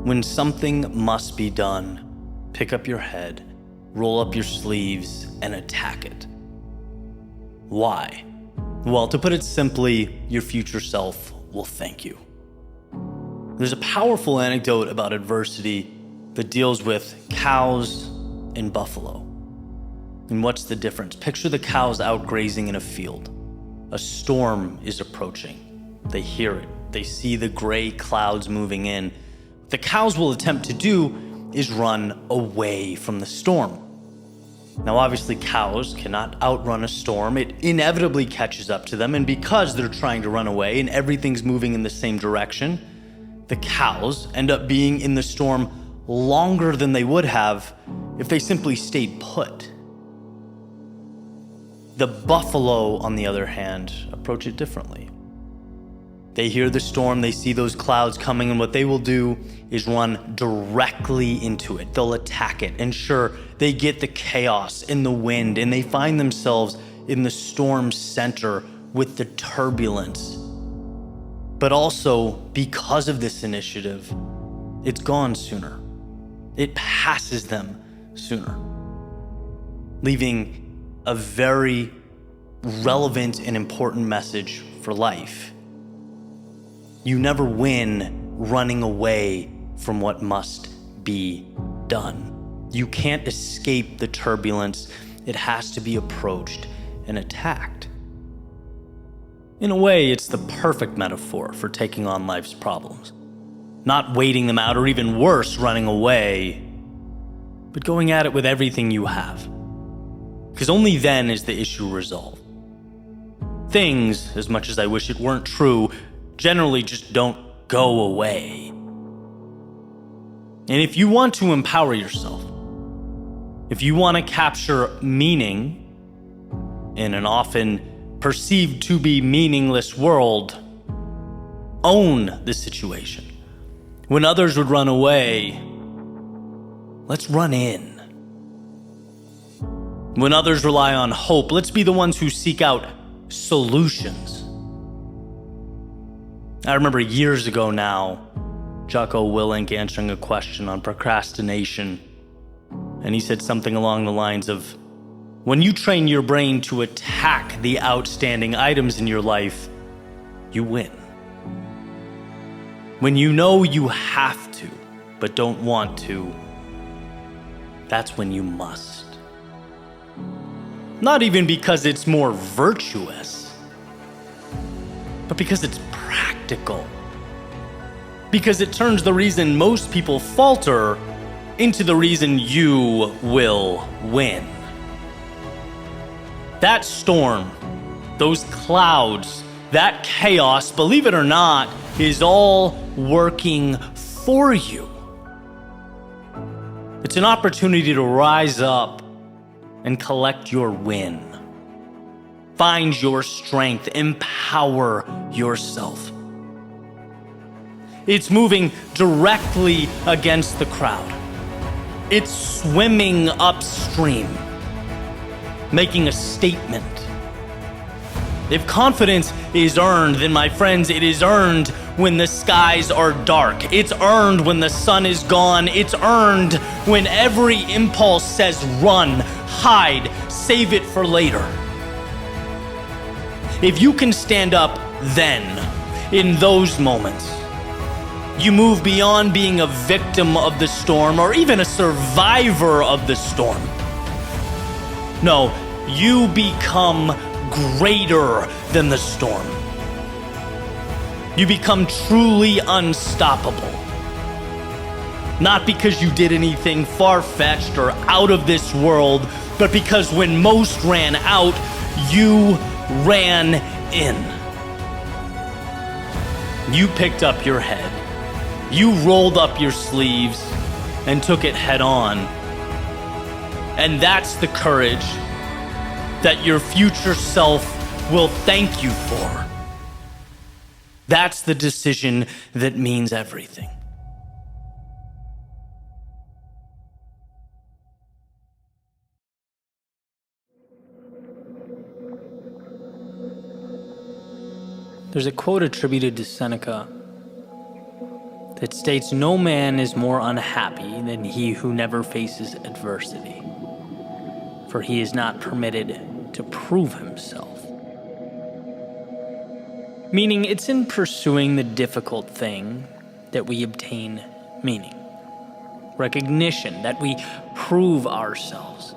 When something must be done, pick up your head, roll up your sleeves, and attack it. Why? Well, to put it simply, your future self will thank you. There's a powerful anecdote about adversity that deals with cows and buffalo. And what's the difference? Picture the cows out grazing in a field. A storm is approaching. They hear it. They see the gray clouds moving in. What the cows will attempt to do is run away from the storm. Now, obviously, cows cannot outrun a storm. It inevitably catches up to them, and because they're trying to run away and everything's moving in the same direction, the cows end up being in the storm longer than they would have if they simply stayed put. The buffalo, on the other hand, approach it differently. They hear the storm, they see those clouds coming, and what they will do is run directly into it. They'll attack it, and sure, they get the chaos and the wind, and they find themselves in the storm's center with the turbulence. But also, because of this initiative, it's gone sooner. It passes them sooner, leaving a very relevant and important message for life. You never win running away from what must be done. You can't escape the turbulence. It has to be approached and attacked. In a way, it's the perfect metaphor for taking on life's problems. Not waiting them out, or even worse, running away, but going at it with everything you have. Because only then is the issue resolved. Things, as much as I wish it weren't true, generally just don't go away. And if you want to empower yourself, if you want to capture meaning in an often perceived to be meaningless world, own the situation. When others would run away, let's run in. When others rely on hope, let's be the ones who seek out solutions. I remember years ago now, Jocko Willink answering a question on procrastination, and he said something along the lines of, when you train your brain to attack the outstanding items in your life, you win. When you know you have to, but don't want to, that's when you must. Not even because it's more virtuous, but because it's practical. Because it turns the reason most people falter into the reason you will win. That storm, those clouds, that chaos, believe it or not, is all working for you. It's an opportunity to rise up and collect your win. Find your strength, empower yourself. It's moving directly against the crowd. It's swimming upstream, making a statement. If confidence is earned, then my friends, it is earned when the skies are dark. It's earned when the sun is gone. It's earned when every impulse says run, hide, save it for later. If you can stand up then, in those moments, you move beyond being a victim of the storm or even a survivor of the storm. No, you become greater than the storm. You become truly unstoppable. Not because you did anything far-fetched or out of this world, but because when most ran out, you ran in. You picked up your head. You rolled up your sleeves and took it head on. And that's the courage that your future self will thank you for. That's the decision that means everything. There's a quote attributed to Seneca that states no man is more unhappy than he who never faces adversity, for he is not permitted to prove himself. Meaning, it's in pursuing the difficult thing that we obtain meaning, recognition, that we prove ourselves.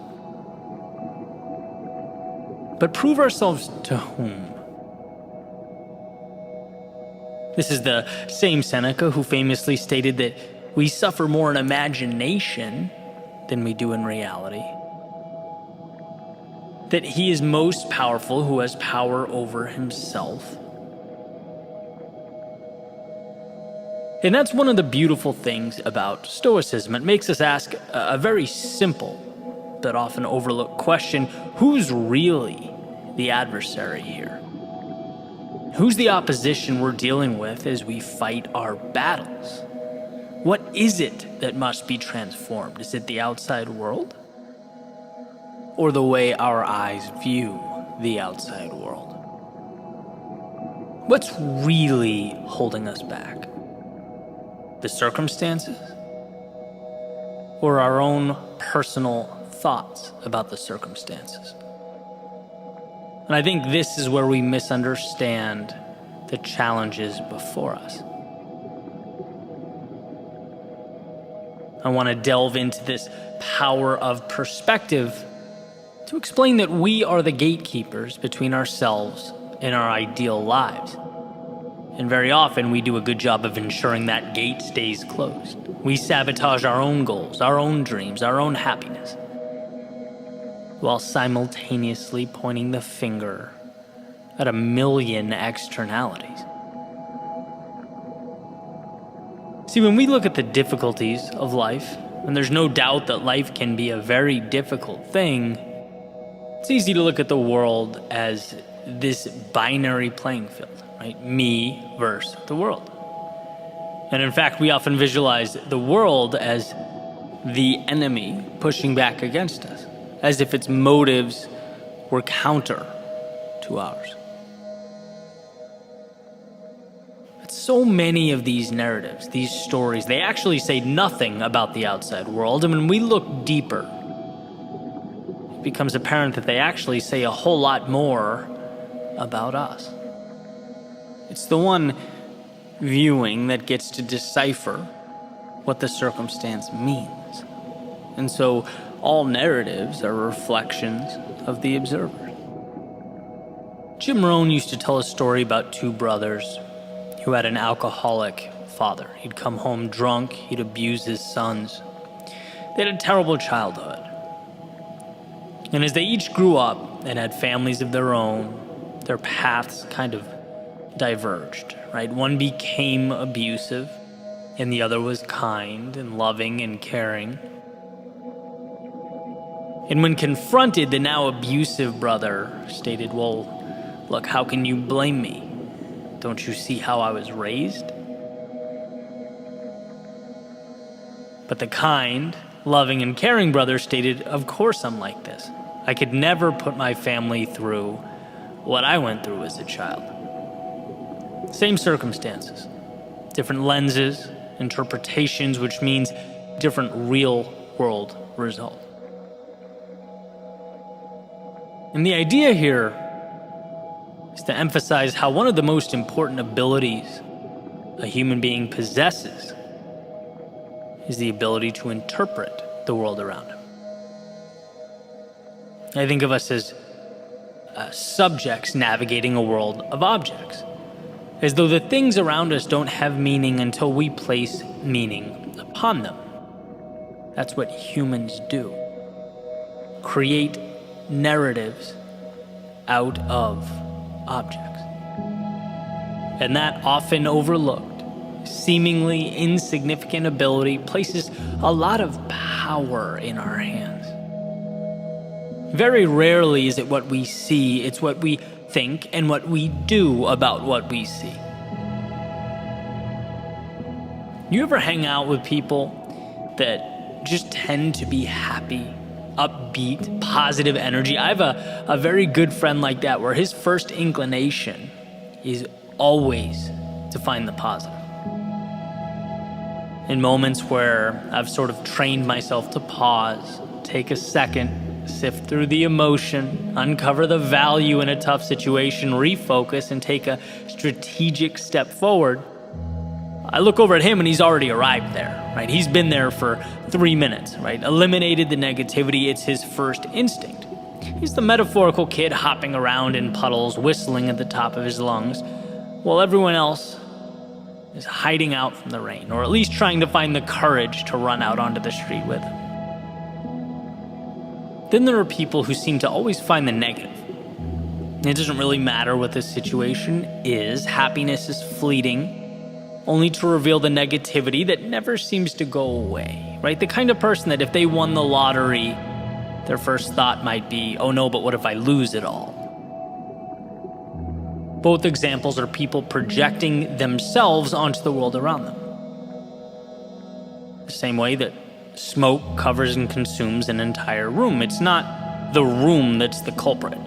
But prove ourselves to whom? This is the same Seneca who famously stated that we suffer more in imagination than we do in reality. That he is most powerful who has power over himself. And that's one of the beautiful things about Stoicism. It makes us ask a very simple but often overlooked question: who's really the adversary here? Who's the opposition we're dealing with as we fight our battles? What is it that must be transformed? Is it the outside world? Or the way our eyes view the outside world? What's really holding us back? The circumstances? Or our own personal thoughts about the circumstances? And I think this is where we misunderstand the challenges before us. I want to delve into this power of perspective to explain that we are the gatekeepers between ourselves and our ideal lives. And very often we do a good job of ensuring that gate stays closed. We sabotage our own goals, our own dreams, our own happiness, while simultaneously pointing the finger at a million externalities. See, when we look at the difficulties of life, and there's no doubt that life can be a very difficult thing, it's easy to look at the world as this binary playing field, right? Me versus the world. And in fact, we often visualize the world as the enemy pushing back against us, as if its motives were counter to ours. But so many of these narratives, these stories, they actually say nothing about the outside world. And when we look deeper, it becomes apparent that they actually say a whole lot more about us. It's the one viewing that gets to decipher what the circumstance means. And so all narratives are reflections of the observer. Jim Rohn used to tell a story about two brothers who had an alcoholic father. He'd come home drunk, he'd abuse his sons. They had a terrible childhood. And as they each grew up and had families of their own, their paths kind of diverged, right? One became abusive, and the other was kind and loving and caring. And when confronted, the now abusive brother stated, "Well, look, how can you blame me? Don't you see how I was raised?" But the kind, loving, and caring brother stated, "Of course I'm like this. I could never put my family through what I went through as a child." Same circumstances, different lenses, interpretations, which means different real-world result. And the idea here is to emphasize how one of the most important abilities a human being possesses is the ability to interpret the world around him. I think of us as subjects navigating a world of objects, as though the things around us don't have meaning until we place meaning upon them. That's what humans do. Create narratives out of objects. And that often overlooked, seemingly insignificant ability places a lot of power in our hands. Very rarely is it what we see, it's what we think and what we do about what we see. You ever hang out with people that just tend to be happy, upbeat, positive energy? I have a very good friend like that, where his first inclination is always to find the positive. In moments where I've sort of trained myself to pause, take a second, sift through the emotion, uncover the value in a tough situation, refocus, and take a strategic step forward, I look over at him and he's already arrived there, right? He's been there for 3 minutes, right? Eliminated the negativity. It's his first instinct. He's the metaphorical kid hopping around in puddles, whistling at the top of his lungs, while everyone else is hiding out from the rain, or at least trying to find the courage to run out onto the street with him. Then there are people who seem to always find the negative. It doesn't really matter what the situation is. Happiness is fleeting, only to reveal the negativity that never seems to go away, right? The kind of person that if they won the lottery, their first thought might be, oh no, but what if I lose it all? Both examples are people projecting themselves onto the world around them. The same way that smoke covers and consumes an entire room. It's not the room that's the culprit.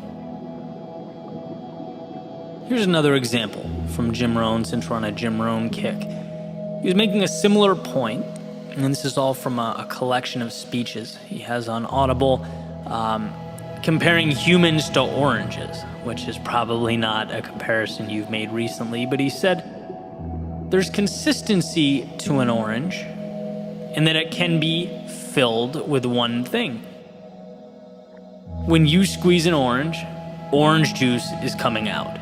Here's another example from Jim Rohn, since we're on a Jim Rohn kick. He was making a similar point, and this is all from a collection of speeches he has on Audible, comparing humans to oranges, which is probably not a comparison you've made recently, but he said, there's consistency to an orange in that it can be filled with one thing. When you squeeze an orange juice is coming out.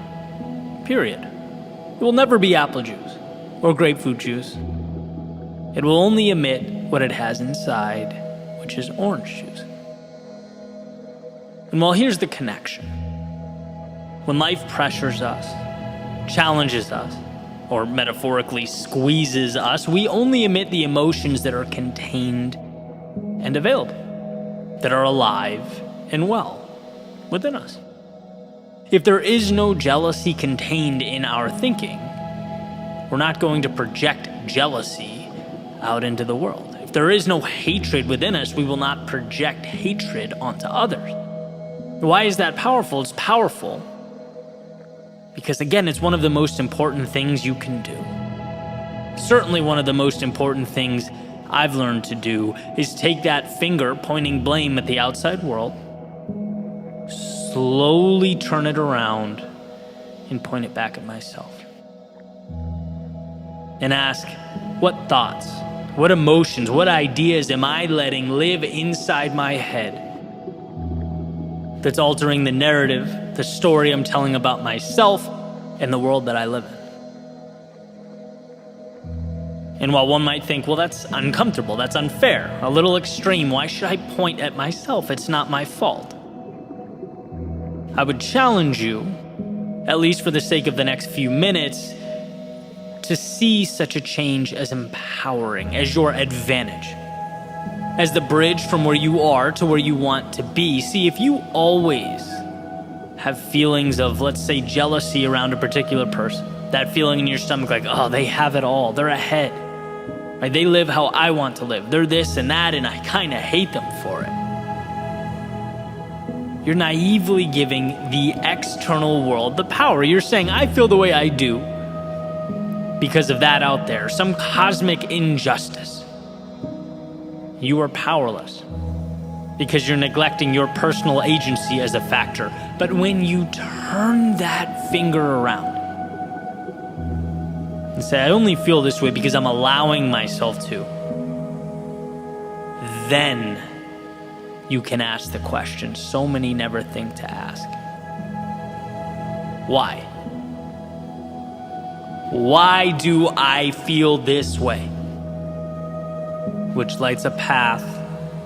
Period. It will never be apple juice or grapefruit juice. It will only emit what it has inside, which is orange juice. And well, here's the connection. When life pressures us, challenges us, or metaphorically squeezes us, we only emit the emotions that are contained and available, that are alive and well within us. If there is no jealousy contained in our thinking, we're not going to project jealousy out into the world. If there is no hatred within us, we will not project hatred onto others. Why is that powerful? It's powerful because, again, it's one of the most important things you can do. Certainly one of the most important things I've learned to do is take that finger pointing blame at the outside world, slowly turn it around and point it back at myself. And ask, what thoughts, what emotions, what ideas am I letting live inside my head that's altering the narrative, the story I'm telling about myself and the world that I live in? And while one might think, well, that's uncomfortable, that's unfair, a little extreme, why should I point at myself? It's not my fault. I would challenge you, at least for the sake of the next few minutes, to see such a change as empowering, as your advantage, as the bridge from where you are to where you want to be. See, if you always have feelings of, let's say, jealousy around a particular person, that feeling in your stomach like, oh, they have it all, they're ahead, right? They live how I want to live, they're this and that, and I kind of hate them for it. You're naively giving the external world the power. You're saying, I feel the way I do because of that out there, some cosmic injustice. You are powerless because you're neglecting your personal agency as a factor. But when you turn that finger around and say, I only feel this way because I'm allowing myself to, then you can ask the question so many never think to ask. Why? Why do I feel this way? Which lights a path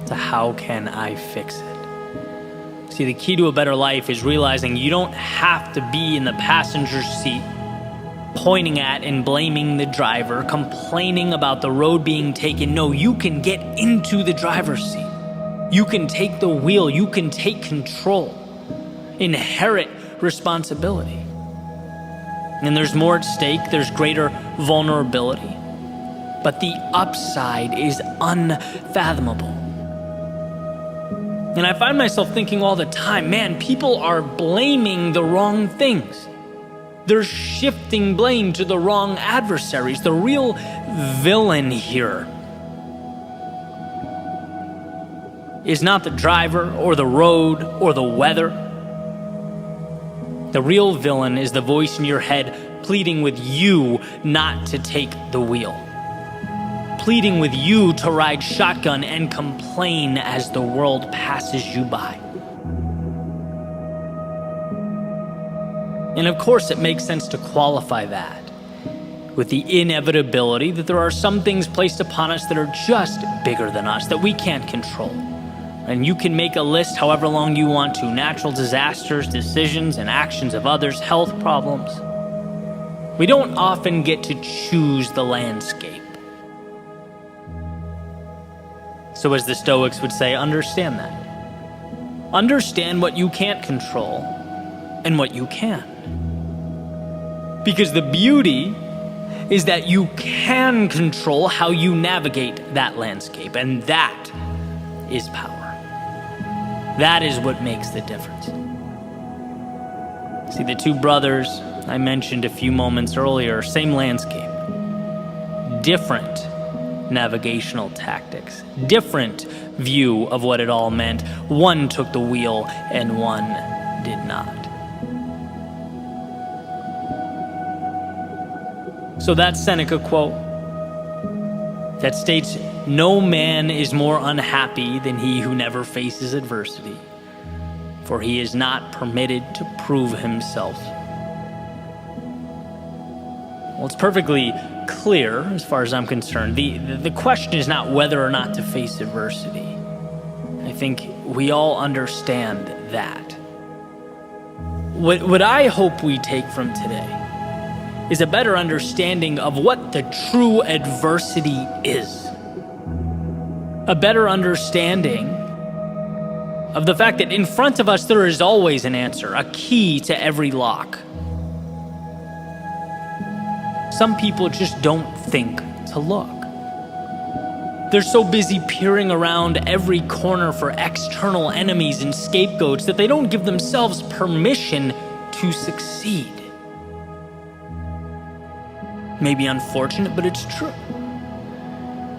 to how can I fix it? See, the key to a better life is realizing you don't have to be in the passenger seat, pointing at and blaming the driver, complaining about the road being taken. No, you can get into the driver's seat. You can take the wheel. You can take control. Inherit responsibility. And there's more at stake. There's greater vulnerability. But the upside is unfathomable. And I find myself thinking all the time, man, people are blaming the wrong things. They're shifting blame to the wrong adversaries. The real villain here is not the driver or the road or the weather. The real villain is the voice in your head pleading with you not to take the wheel. Pleading with you to ride shotgun and complain as the world passes you by. And of course, it makes sense to qualify that with the inevitability that there are some things placed upon us that are just bigger than us, that we can't control. And you can make a list however long you want to: natural disasters, decisions and actions of others, health problems. We don't often get to choose the landscape. So as the Stoics would say, understand that. Understand what you can't control and what you can. Because the beauty is that you can control how you navigate that landscape, and that is power. That is what makes the difference. See, the two brothers I mentioned a few moments earlier, same landscape, different navigational tactics, different view of what it all meant. One took the wheel and one did not. So that Seneca quote that states, "No man is more unhappy than he who never faces adversity, for he is not permitted to prove himself." Well, it's perfectly clear as far as I'm concerned. The question is not whether or not to face adversity. I think we all understand that. What I hope we take from today is a better understanding of what the true adversity is. A better understanding of the fact that in front of us there is always an answer, a key to every lock. Some people just don't think to look. They're so busy peering around every corner for external enemies and scapegoats that they don't give themselves permission to succeed. Maybe unfortunate, but it's true.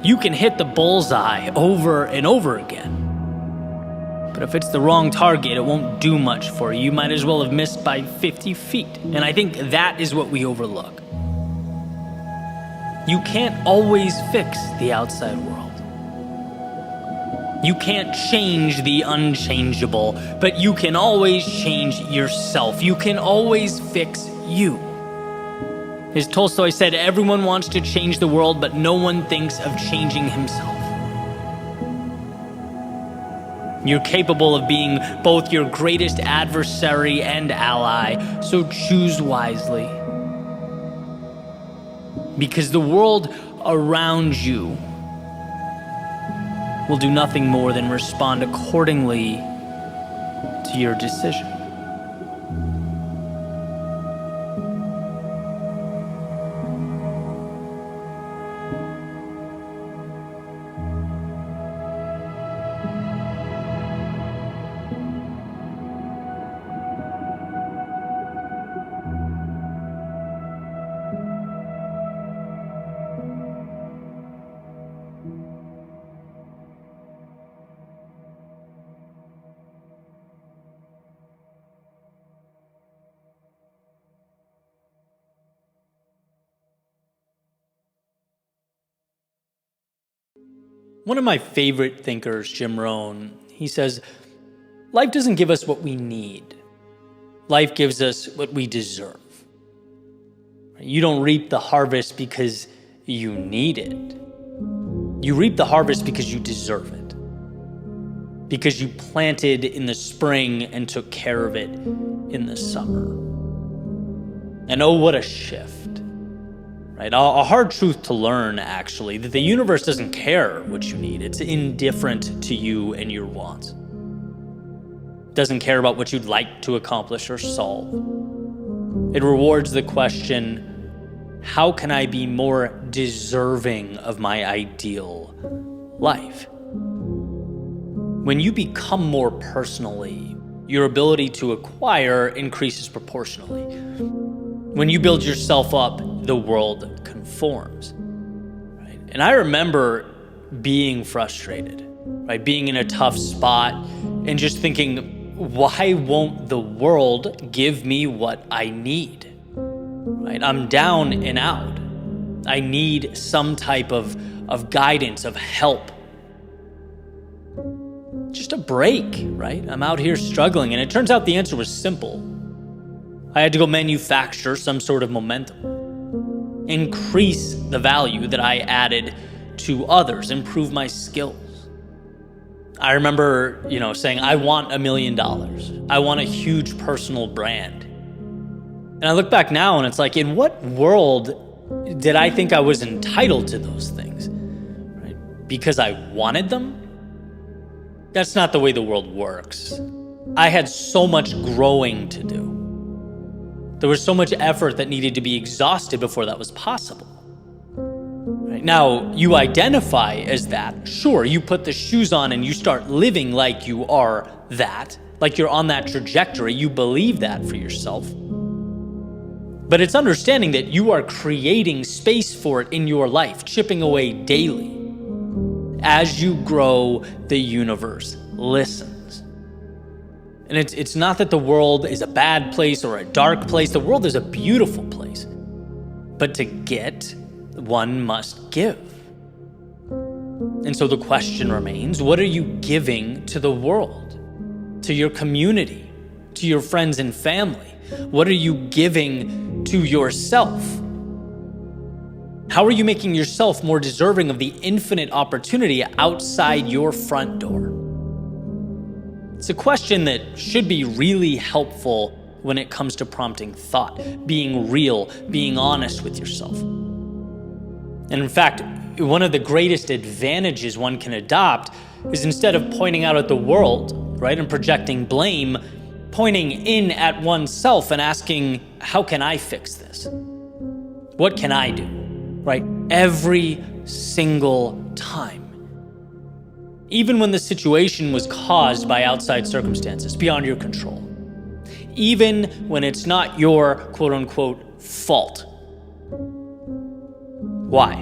You can hit the bullseye over and over again. But if it's the wrong target, it won't do much for you. You might as well have missed by 50 feet. And I think that is what we overlook. You can't always fix the outside world. You can't change the unchangeable, but you can always change yourself. You can always fix you. As Tolstoy said, everyone wants to change the world, but no one thinks of changing himself. You're capable of being both your greatest adversary and ally, so choose wisely. Because the world around you will do nothing more than respond accordingly to your decision. One of my favorite thinkers, Jim Rohn, he says, life doesn't give us what we need. Life gives us what we deserve. You don't reap the harvest because you need it. You reap the harvest because you deserve it. Because you planted in the spring and took care of it in the summer. And oh, what a shift. Right? A hard truth to learn, actually, that the universe doesn't care what you need. It's indifferent to you and your wants. It doesn't care about what you'd like to accomplish or solve. It rewards the question, how can I be more deserving of my ideal life? When you become more personally, your ability to acquire increases proportionally. When you build yourself up, the world conforms. Right? And I remember being frustrated, right? Being in a tough spot and just thinking, why won't the world give me what I need? Right? I'm down and out. I need some type of guidance, of help. Just a break, right? I'm out here struggling. And it turns out the answer was simple. I had to go manufacture some sort of momentum, increase the value that I added to others, improve my skills. I remember, saying, I want $1 million. I want a huge personal brand. And I look back now and it's like, in what world did I think I was entitled to those things? Right? Because I wanted them? That's not the way the world works. I had so much growing to do. There was so much effort that needed to be exhausted before that was possible. Right? Now, you identify as that. Sure, you put the shoes on and you start living like you are that, like you're on that trajectory. You believe that for yourself. But it's understanding that you are creating space for it in your life, chipping away daily. As you grow, the universe listens. And it's not that the world is a bad place or a dark place. The world is a beautiful place. But to get, one must give. And so the question remains, what are you giving to the world, to your community, to your friends and family? What are you giving to yourself? How are you making yourself more deserving of the infinite opportunity outside your front door? It's a question that should be really helpful when it comes to prompting thought, being real, being honest with yourself. And in fact, one of the greatest advantages one can adopt is, instead of pointing out at the world, right, and projecting blame, pointing in at oneself and asking, how can I fix this? What can I do? Right? Every single time. Even when the situation was caused by outside circumstances beyond your control. Even when it's not your quote unquote fault. Why?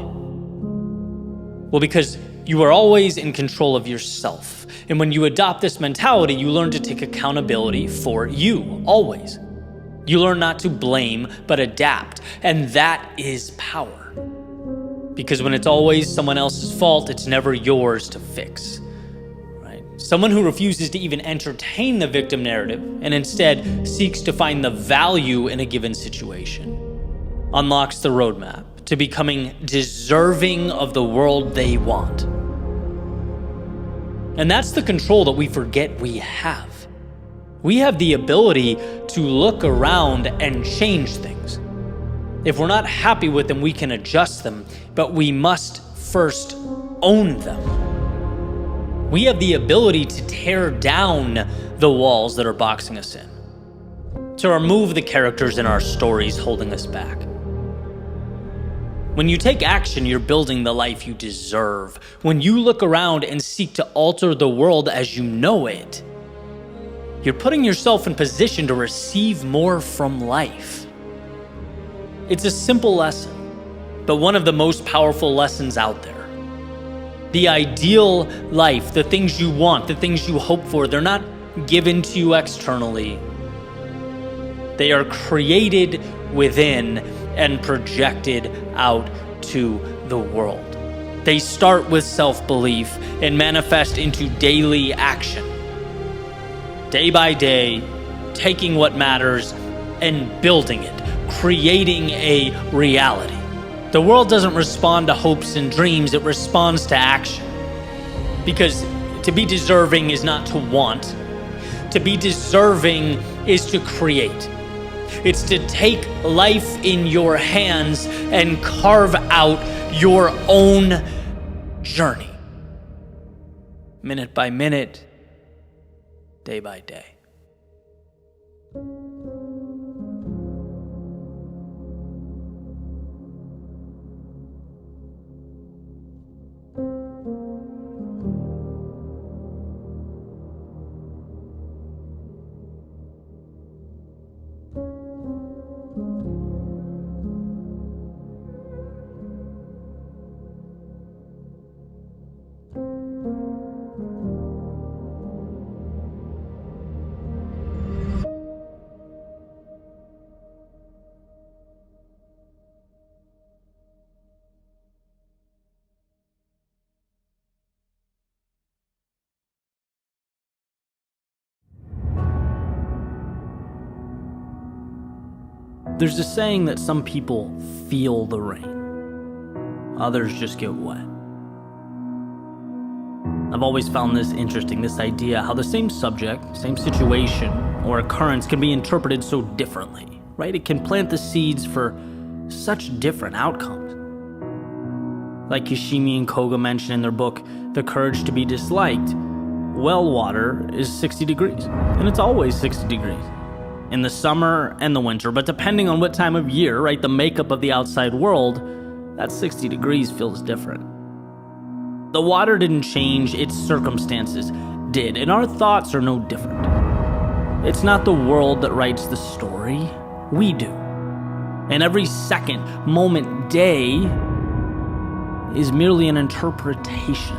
Well, because you are always in control of yourself. And when you adopt this mentality, you learn to take accountability for you, always. You learn not to blame, but adapt. And that is power. Because when it's always someone else's fault, it's never yours to fix. Right? Someone who refuses to even entertain the victim narrative and instead seeks to find the value in a given situation unlocks the roadmap to becoming deserving of the world they want. And that's the control that we forget we have. We have the ability to look around and change things. If we're not happy with them, we can adjust them, but we must first own them. We have the ability to tear down the walls that are boxing us in, to remove the characters in our stories holding us back. When you take action, you're building the life you deserve. When you look around and seek to alter the world as you know it, you're putting yourself in position to receive more from life. It's a simple lesson, but one of the most powerful lessons out there. The ideal life, the things you want, the things you hope for, they're not given to you externally. They are created within and projected out to the world. They start with self-belief and manifest into daily action. Day by day, taking what matters and building it, creating a reality. The world doesn't respond to hopes and dreams, it responds to action. Because to be deserving is not to want. To be deserving is to create. It's to take life in your hands and carve out your own journey. Minute by minute, day by day. There's a saying that some people feel the rain, others just get wet. I've always found this interesting, this idea how the same subject, same situation, or occurrence can be interpreted so differently, right? It can plant the seeds for such different outcomes. Like Kishimi and Koga mention in their book, The Courage to be Disliked, well water is 60 degrees, and it's always 60 degrees. In the summer and the winter, but depending on what time of year, right, the makeup of the outside world, that 60 degrees feels different. The water didn't change, its circumstances did, and our thoughts are no different. It's not the world that writes the story, we do. And every second, moment, day is merely an interpretation.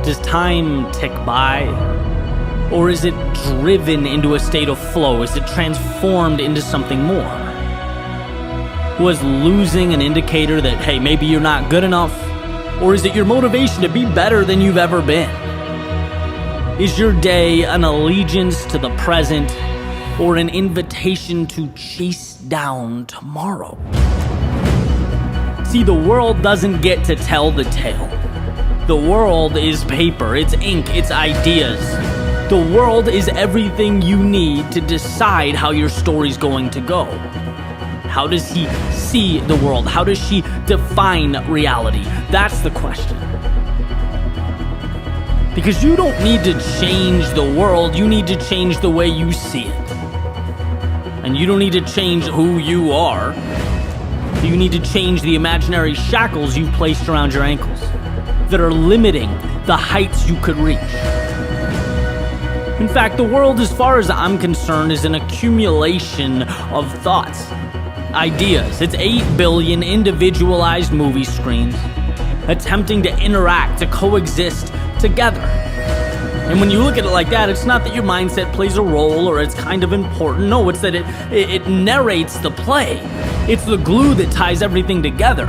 Does time tick by? Or is it driven into a state of flow? Is it transformed into something more? Was losing an indicator that, hey, maybe you're not good enough? Or is it your motivation to be better than you've ever been? Is your day an allegiance to the present or an invitation to chase down tomorrow? See, the world doesn't get to tell the tale. The world is paper, it's ink, it's ideas. The world is everything you need to decide how your story's going to go. How does he see the world? How does she define reality? That's the question. Because you don't need to change the world, you need to change the way you see it. And you don't need to change who you are. You need to change the imaginary shackles you've placed around your ankles that are limiting the heights you could reach. In fact, the world, as far as I'm concerned, is an accumulation of thoughts. Ideas. It's 8 billion individualized movie screens attempting to interact, to coexist together. And when you look at it like that, it's not that your mindset plays a role or it's kind of important. No, it's that it narrates the play. It's the glue that ties everything together.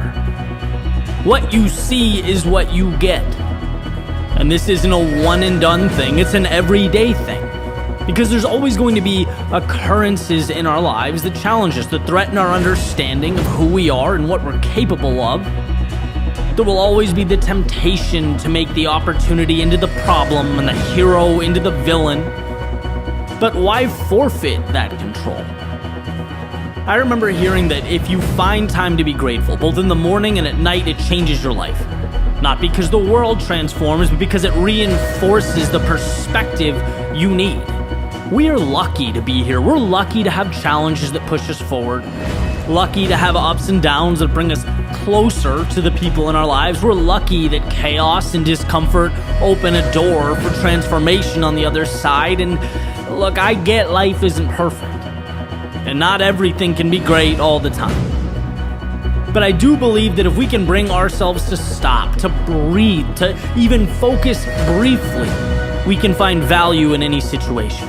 What you see is what you get. And this isn't a one and done thing, it's an everyday thing. Because there's always going to be occurrences in our lives that challenge us, that threaten our understanding of who we are and what we're capable of. There will always be the temptation to make the opportunity into the problem and the hero into the villain. But why forfeit that control? I remember hearing that if you find time to be grateful, both in the morning and at night, it changes your life. Not because the world transforms, but because it reinforces the perspective you need. We are lucky to be here. We're lucky to have challenges that push us forward. Lucky to have ups and downs that bring us closer to the people in our lives. We're lucky that chaos and discomfort open a door for transformation on the other side. And look, I get life isn't perfect. And not everything can be great all the time. But I do believe that if we can bring ourselves to stop, to breathe, to even focus briefly, we can find value in any situation.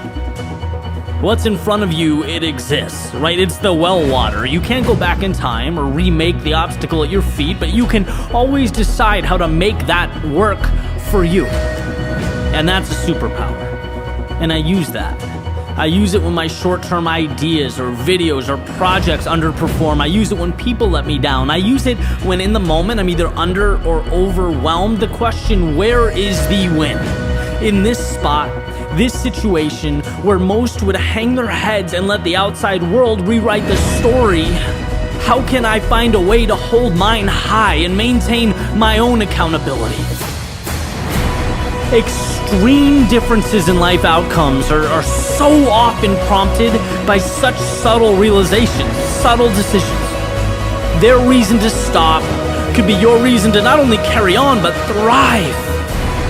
What's in front of you, it exists, right? It's the well water. You can't go back in time or remake the obstacle at your feet, but you can always decide how to make that work for you. And that's a superpower. And I use that. I use it when my short-term ideas or videos or projects underperform. I use it when people let me down. I use it when in the moment I'm either under or overwhelmed. The question, where is the win? In this spot, this situation where most would hang their heads and let the outside world rewrite the story, how can I find a way to hold mine high and maintain my own accountability? Extreme differences in life outcomes are so often prompted by such subtle realizations, subtle decisions. Their reason to stop could be your reason to not only carry on, but thrive.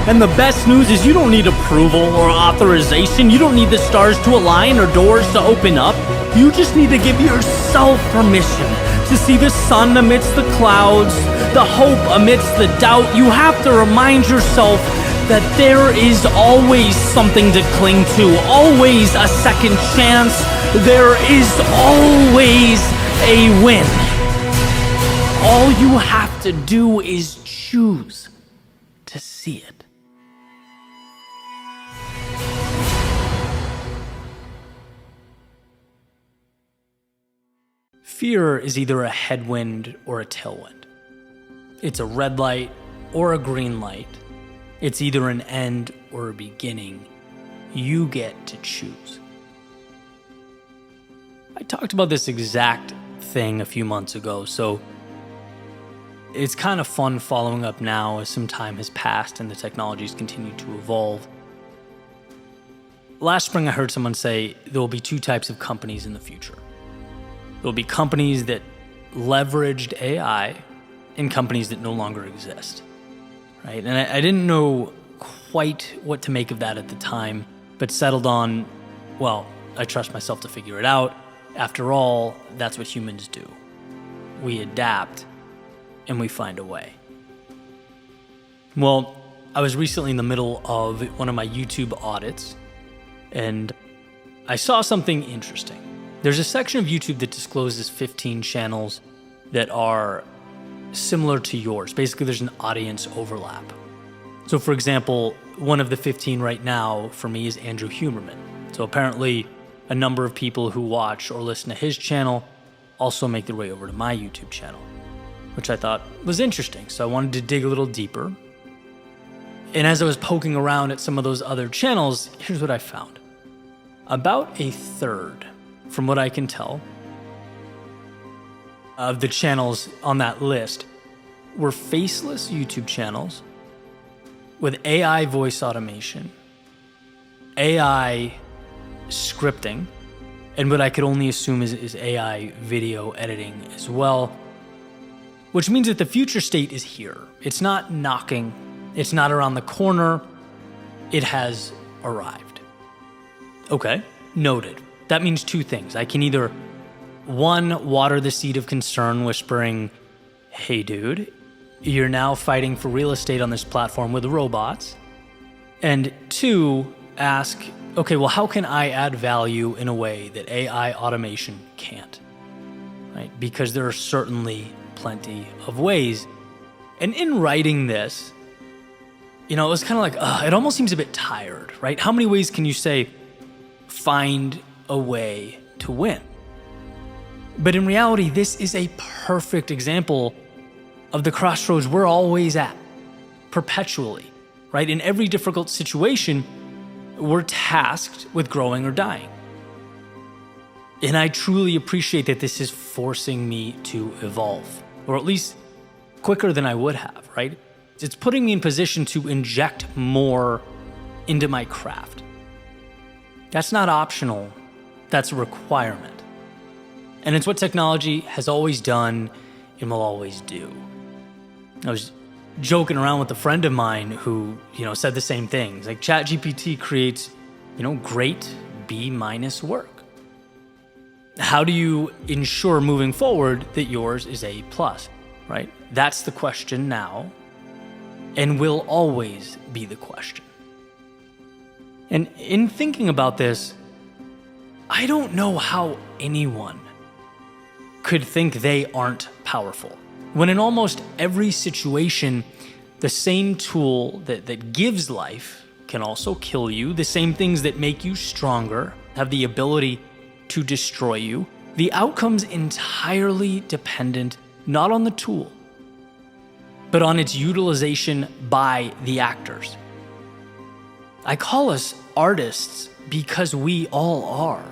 And the best news is you don't need approval or authorization. You don't need the stars to align or doors to open up. You just need to give yourself permission to see the sun amidst the clouds, the hope amidst the doubt. You have to remind yourself that there is always something to cling to, always a second chance. There is always a win. All you have to do is choose to see it. Fear is either a headwind or a tailwind. It's a red light or a green light. It's either an end or a beginning. You get to choose. I talked about this exact thing a few months ago, so it's kind of fun following up now as some time has passed and the technologies continue to evolve. Last spring, I heard someone say there will be two types of companies in the future. There will be companies that leveraged AI and companies that no longer exist, right? And I didn't know quite what to make of that at the time, but settled on, well, I trust myself to figure it out. After all, that's what humans do. We adapt and we find a way. Well, I was recently in the middle of one of my YouTube audits, and I saw something interesting. There's a section of YouTube that discloses 15 channels that are similar to yours. Basically, there's an audience overlap. So for example, one of the 15 right now for me is Andrew Huberman. So apparently a number of people who watch or listen to his channel also make their way over to my YouTube channel, which I thought was interesting. So I wanted to dig a little deeper. And as I was poking around at some of those other channels, here's what I found. About a third, from what I can tell, of the channels on that list were faceless YouTube channels with AI voice automation, AI scripting, and what I could only assume is AI video editing as well, which means that the future state is here. It's not knocking. It's not around the corner. It has arrived. Okay, noted. That means two things. I can either, one, water the seed of concern, whispering, hey dude, you're now fighting for real estate on this platform with robots. And two, ask, okay, well, how can I add value in a way that AI automation can't? Right? Because there are certainly plenty of ways. And in writing this, it was kind of like, it almost seems a bit tired, right? How many ways can you say, find a way to win? But in reality, this is a perfect example of the crossroads we're always at, perpetually, right? In every difficult situation, we're tasked with growing or dying. And I truly appreciate that this is forcing me to evolve, or at least quicker than I would have, right? It's putting me in position to inject more into my craft. That's not optional, that's a requirement. And it's what technology has always done and will always do. I was joking around with a friend of mine who, said the same things. Like ChatGPT creates, great B- work. How do you ensure moving forward that yours is A+, right? That's the question now and will always be the question. And in thinking about this, I don't know how anyone could think they aren't powerful, when in almost every situation, the same tool that gives life can also kill you. The same things that make you stronger have the ability to destroy you. The outcome's entirely dependent not on the tool, but on its utilization by the actors. I call us artists because we all are.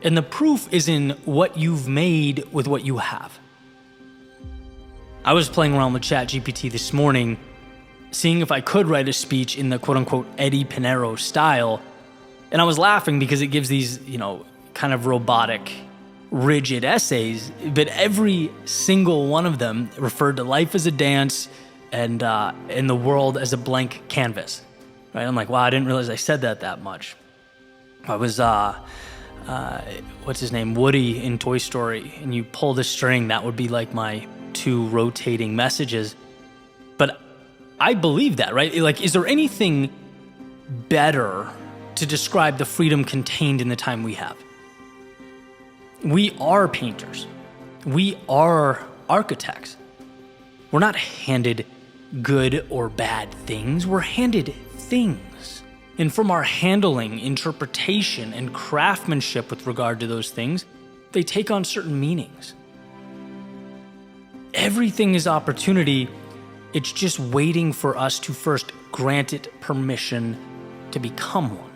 And the proof is in what you've made with what you have. I was playing around with ChatGPT this morning, seeing if I could write a speech in the quote-unquote Eddie Pinero style, and I was laughing because it gives these, kind of robotic, rigid essays, but every single one of them referred to life as a dance and the world as a blank canvas. Right? I'm like, wow, I didn't realize I said that much. I was, what's his name, Woody in Toy Story, and you pull the string, that would be like my 2 rotating messages. But I believe that, right? Like, is there anything better to describe the freedom contained in the time we have? We are painters. We are architects. We're not handed good or bad things. We're handed things. And from our handling, interpretation, and craftsmanship with regard to those things, they take on certain meanings. Everything is opportunity. It's just waiting for us to first grant it permission to become one.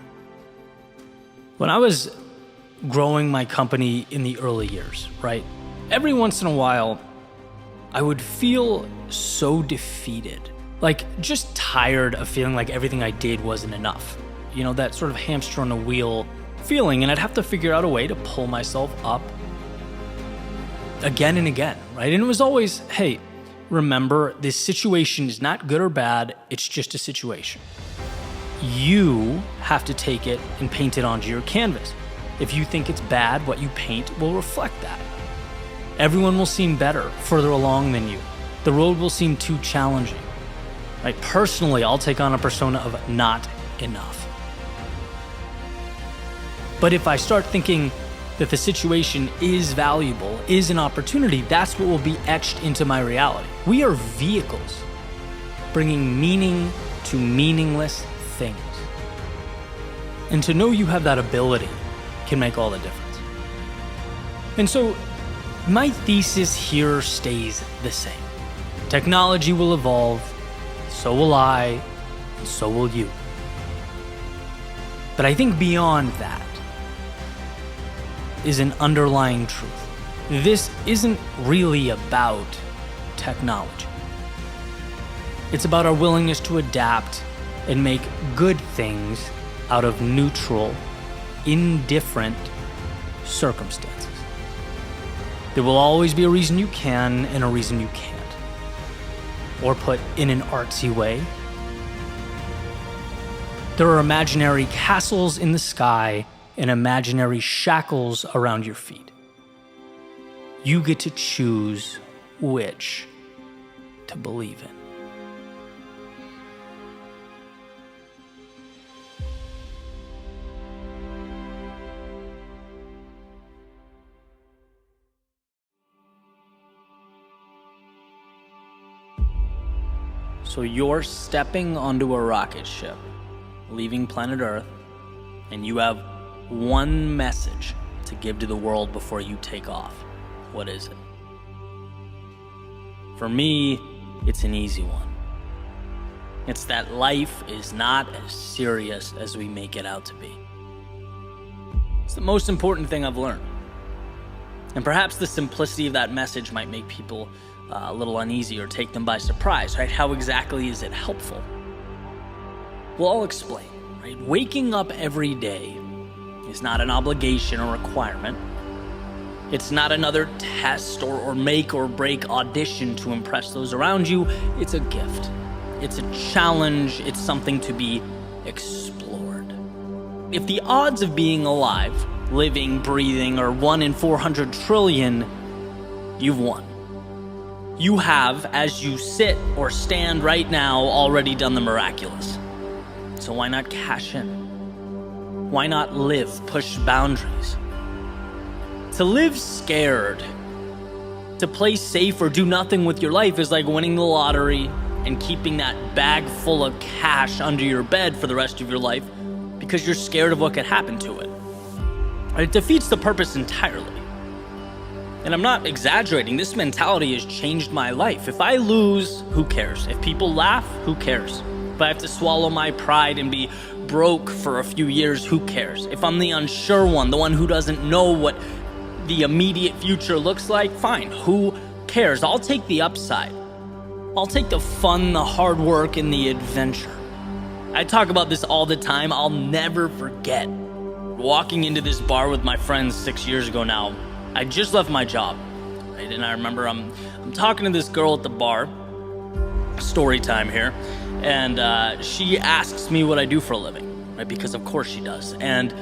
When I was growing my company in the early years, right? Every once in a while, I would feel so defeated, like just tired of feeling like everything I did wasn't enough. You know, that sort of hamster on a wheel feeling, and I'd have to figure out a way to pull myself up again and again, right? And it was always, hey, remember, this situation is not good or bad, it's just a situation. You have to take it and paint it onto your canvas. If you think it's bad, what you paint will reflect that. Everyone will seem better further along than you. The road will seem too challenging. Right? Personally, I'll take on a persona of not enough. But if I start thinking that the situation is valuable, is an opportunity, that's what will be etched into my reality. We are vehicles bringing meaning to meaningless things. And to know you have that ability can make all the difference. And so my thesis here stays the same. Technology will evolve, so will I, and so will you. But I think beyond that is an underlying truth. This isn't really about technology. It's about our willingness to adapt and make good things out of neutral, indifferent circumstances. There will always be a reason you can and a reason you can't. Or put in an artsy way, there are imaginary castles in the sky and imaginary shackles around your feet. You get to choose which to believe in. So you're stepping onto a rocket ship, leaving planet Earth, and you have one message to give to the world before you take off. What is it? For me, it's an easy one. It's that life is not as serious as we make it out to be. It's the most important thing I've learned. And perhaps the simplicity of that message might make people a little uneasy or take them by surprise, right? How exactly is it helpful? Well, I'll explain, right? Waking up every day is not an obligation or requirement. It's not another test or make or break audition to impress those around you. It's a gift. It's a challenge. It's something to be explored. If the odds of being alive, living, breathing are 1 in 400 trillion, you've won. You have, as you sit or stand right now, already done the miraculous. So why not cash in? Why not live, push boundaries? To live scared, to play safe or do nothing with your life is like winning the lottery and keeping that bag full of cash under your bed for the rest of your life because you're scared of what could happen to it. It defeats the purpose entirely. And I'm not exaggerating, this mentality has changed my life. If I lose, who cares? If people laugh, who cares? If I have to swallow my pride and be broke for a few years, who cares? If I'm the unsure one, the one who doesn't know what the immediate future looks like, fine, who cares? I'll take the upside. I'll take the fun, the hard work, and the adventure. I talk about this all the time. I'll never forget walking into this bar with my friends 6 years ago now. I just left my job, right? And I remember I'm talking to this girl at the bar, story time here, and she asks me what I do for a living, right? Because of course she does. And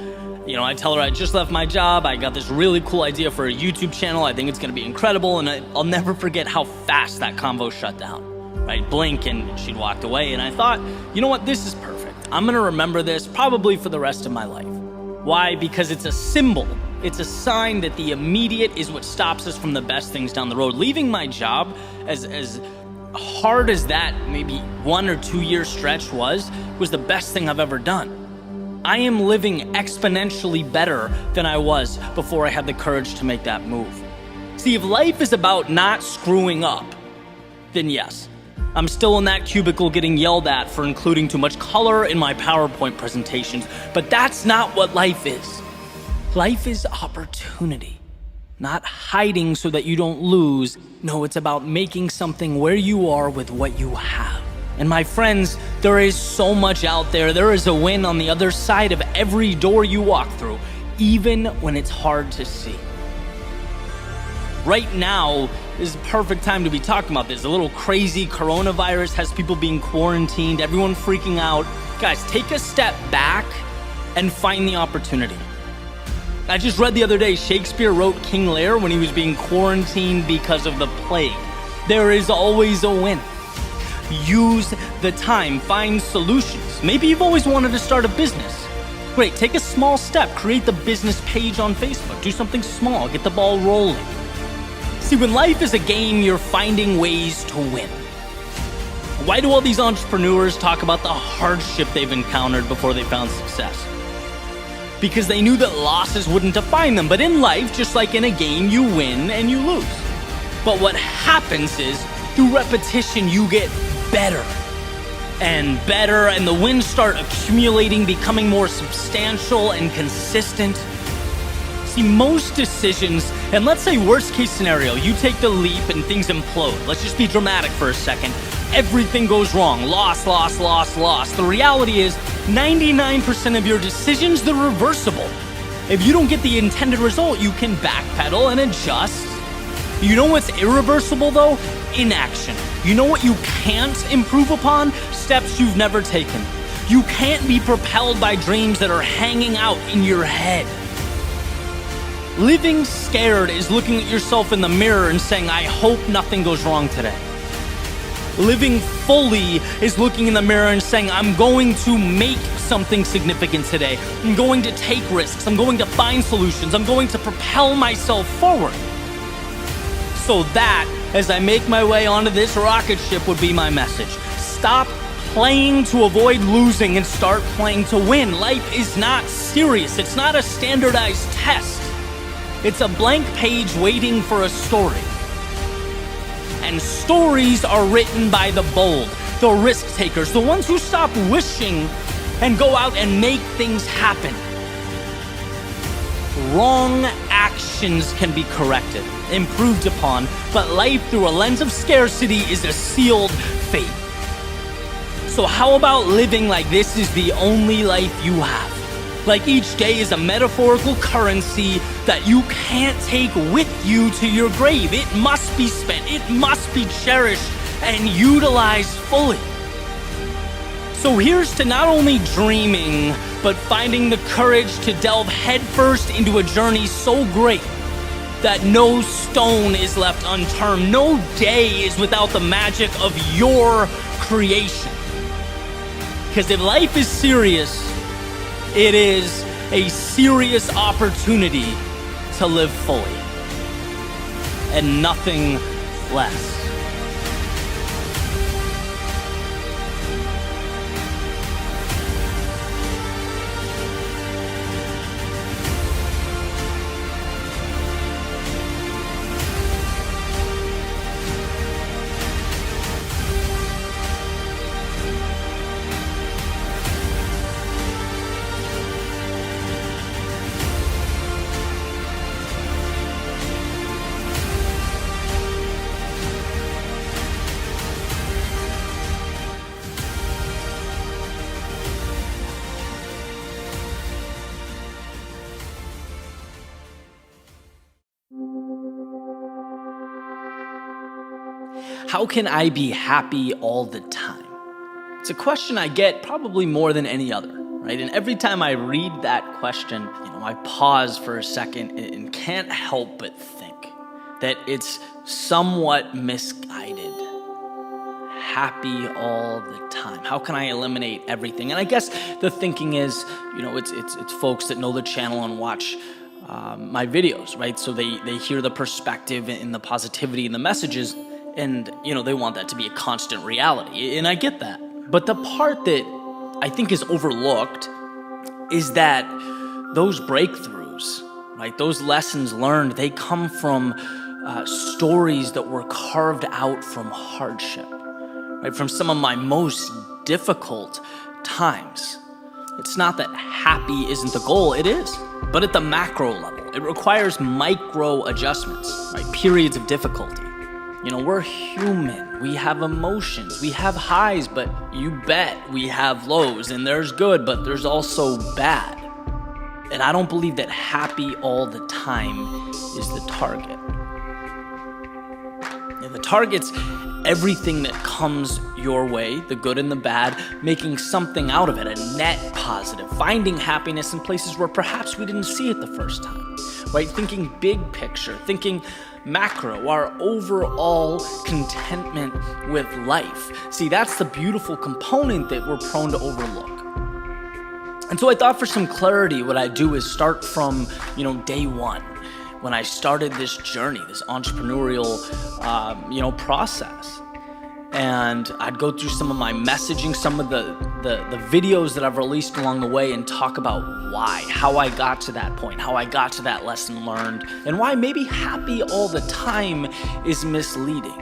you know, I tell her I just left my job. I got this really cool idea for a YouTube channel. I think it's going to be incredible. And I'll never forget how fast that convo shut down, right? Blink and she'd walked away. And I thought, you know what? This is perfect. I'm going to remember this probably for the rest of my life. Why? Because it's a symbol. It's a sign that the immediate is what stops us from the best things down the road. Leaving my job, as hard as that maybe 1 or 2 year stretch was the best thing I've ever done. I am living exponentially better than I was before I had the courage to make that move. See, if life is about not screwing up, then yes, I'm still in that cubicle getting yelled at for including too much color in my PowerPoint presentations, but that's not what life is. Life is opportunity, not hiding so that you don't lose. No, it's about making something where you are with what you have. And my friends, there is so much out there. There is a win on the other side of every door you walk through, even when it's hard to see. Right now is the perfect time to be talking about this. A little crazy coronavirus has people being quarantined, everyone freaking out. Guys, take a step back and find the opportunity. I just read the other day, Shakespeare wrote King Lear when he was being quarantined because of the plague. There is always a win. Use the time, find solutions. Maybe you've always wanted to start a business. Great, take a small step, create the business page on Facebook. Do something small, get the ball rolling. See, when life is a game, you're finding ways to win. Why do all these entrepreneurs talk about the hardship they've encountered before they found success? Because they knew that losses wouldn't define them. But in life, just like in a game, you win and you lose. But what happens is, through repetition, you get better and better, and the wins start accumulating, becoming more substantial and consistent. See, most decisions, and let's say worst case scenario, you take the leap and things implode. Let's just be dramatic for a second. Everything goes wrong. Loss, loss, loss, loss. The reality is 99% of your decisions, they're reversible. If you don't get the intended result, you can backpedal and adjust. You know what's irreversible though? Inaction. You know what you can't improve upon? Steps you've never taken. You can't be propelled by dreams that are hanging out in your head. Living scared is looking at yourself in the mirror and saying, I hope nothing goes wrong today. Living fully is looking in the mirror and saying, I'm going to make something significant today. I'm going to take risks. I'm going to find solutions. I'm going to propel myself forward. So that, as I make my way onto this rocket ship, would be my message. Stop playing to avoid losing and start playing to win. Life is not serious. It's not a standardized test. It's a blank page waiting for a story. And stories are written by the bold, the risk takers, the ones who stop wishing and go out and make things happen. Wrong actions can be corrected, improved upon, but life through a lens of scarcity is a sealed fate. So how about living like this is the only life you have? Like each day is a metaphorical currency that you can't take with you to your grave. It must be spent, it must be cherished and utilized fully. So here's to not only dreaming, but finding the courage to delve headfirst into a journey so great that no stone is left unturned, no day is without the magic of your creation. Because if life is serious, it is a serious opportunity to live fully, and nothing less. How can I be happy all the time? It's a question I get probably more than any other, right? And every time I read that question, I pause for a second and can't help but think that it's somewhat misguided. Happy all the time. How can I eliminate everything? And I guess the thinking is, it's folks that know the channel and watch my videos, right? So they hear the perspective and the positivity and the messages, and they want that to be a constant reality, and I get that. But the part that I think is overlooked is that those breakthroughs, right, those lessons learned, they come from stories that were carved out from hardship, right, from some of my most difficult times. It's not that happy isn't the goal, it is, but at the macro level, it requires micro adjustments, right, periods of difficulty. We're human, we have emotions, we have highs, but you bet we have lows, and there's good, but there's also bad. And I don't believe that happy all the time is the target. And the target's everything that comes your way, the good and the bad, making something out of it, a net positive, finding happiness in places where perhaps we didn't see it the first time, right? Thinking big picture, thinking macro, our overall contentment with life. See, that's the beautiful component that we're prone to overlook. And so I thought for some clarity, what I do is start from, day one, when I started this journey, this entrepreneurial, process. And I'd go through some of my messaging, some of the videos that I've released along the way, and talk about why, how I got to that point, how I got to that lesson learned, and why maybe happy all the time is misleading.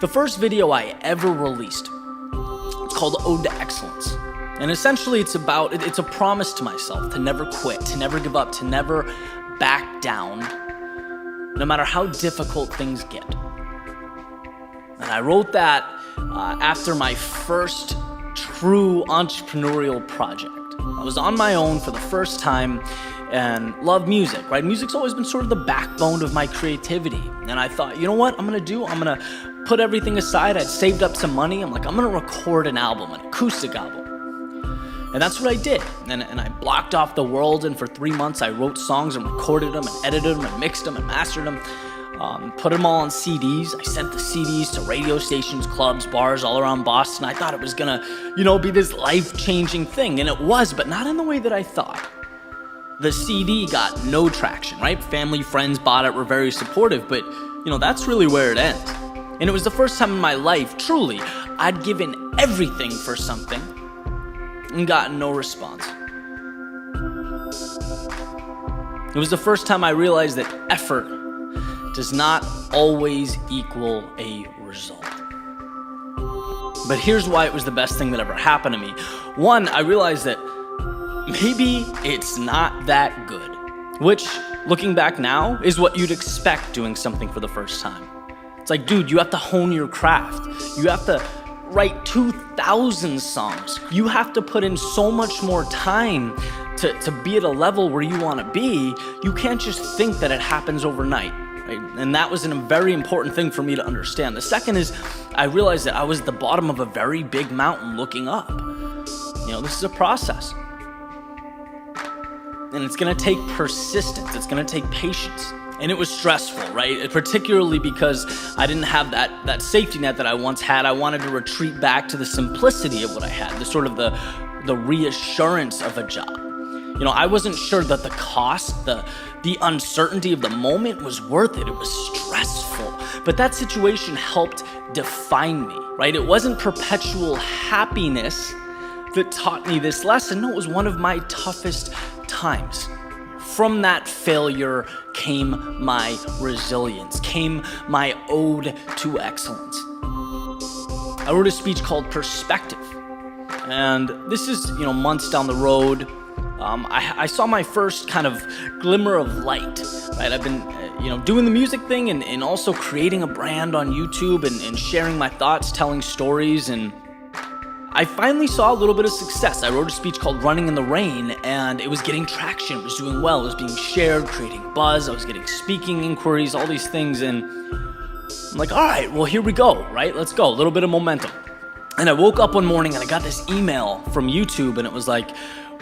The first video I ever released, it's called Ode to Excellence. And essentially it's a promise to myself to never quit, to never give up, to never back down, no matter how difficult things get. And I wrote that after my first true entrepreneurial project. I was on my own for the first time and loved music, right? Music's always been sort of the backbone of my creativity. And I thought, you know what I'm gonna do? I'm gonna put everything aside. I'd saved up some money. I'm gonna record an album, an acoustic album. And that's what I did. And I blocked off the world, and for 3 months I wrote songs and recorded them and edited them and mixed them and mastered them, put them all on CDs. I sent the CDs to radio stations, clubs, bars all around Boston. I thought it was gonna, be this life-changing thing, and it was, but not in the way that I thought. The CD got no traction, right? Family, friends bought it, were very supportive, but that's really where it ends. And it was the first time in my life, truly, I'd given everything for something and gotten no response. It was the first time I realized that effort does not always equal a result. But here's why it was the best thing that ever happened to me. One, I realized that maybe it's not that good, which, looking back now, is what you'd expect doing something for the first time. It's like, dude, you have to hone your craft. You have to write 2,000 songs. You have to put in so much more time to be at a level where you want to be. You can't just think that it happens overnight, right? And that was a very important thing for me to understand. The second is I realized that I was at the bottom of a very big mountain looking up. This is a process. And it's going to take persistence. It's going to take patience. And it was stressful, right? Particularly because I didn't have that safety net that I once had. I wanted to retreat back to the simplicity of what I had, the sort of the reassurance of a job. I wasn't sure that the cost, the uncertainty of the moment was worth it. It was stressful. But that situation helped define me, right? It wasn't perpetual happiness that taught me this lesson. No, it was one of my toughest times. From that failure came my resilience, came my ode to excellence. I wrote a speech called Perspective. And this is, months down the road. I saw my first kind of glimmer of light, right? I've been, doing the music thing and also creating a brand on YouTube and sharing my thoughts, telling stories, and I finally saw a little bit of success. I wrote a speech called Running in the Rain, and it was getting traction. It was doing well. It was being shared, creating buzz. I was getting speaking inquiries, all these things, and I'm like, all right, well, here we go, right? Let's go. A little bit of momentum. And I woke up one morning and I got this email from YouTube, and it was like,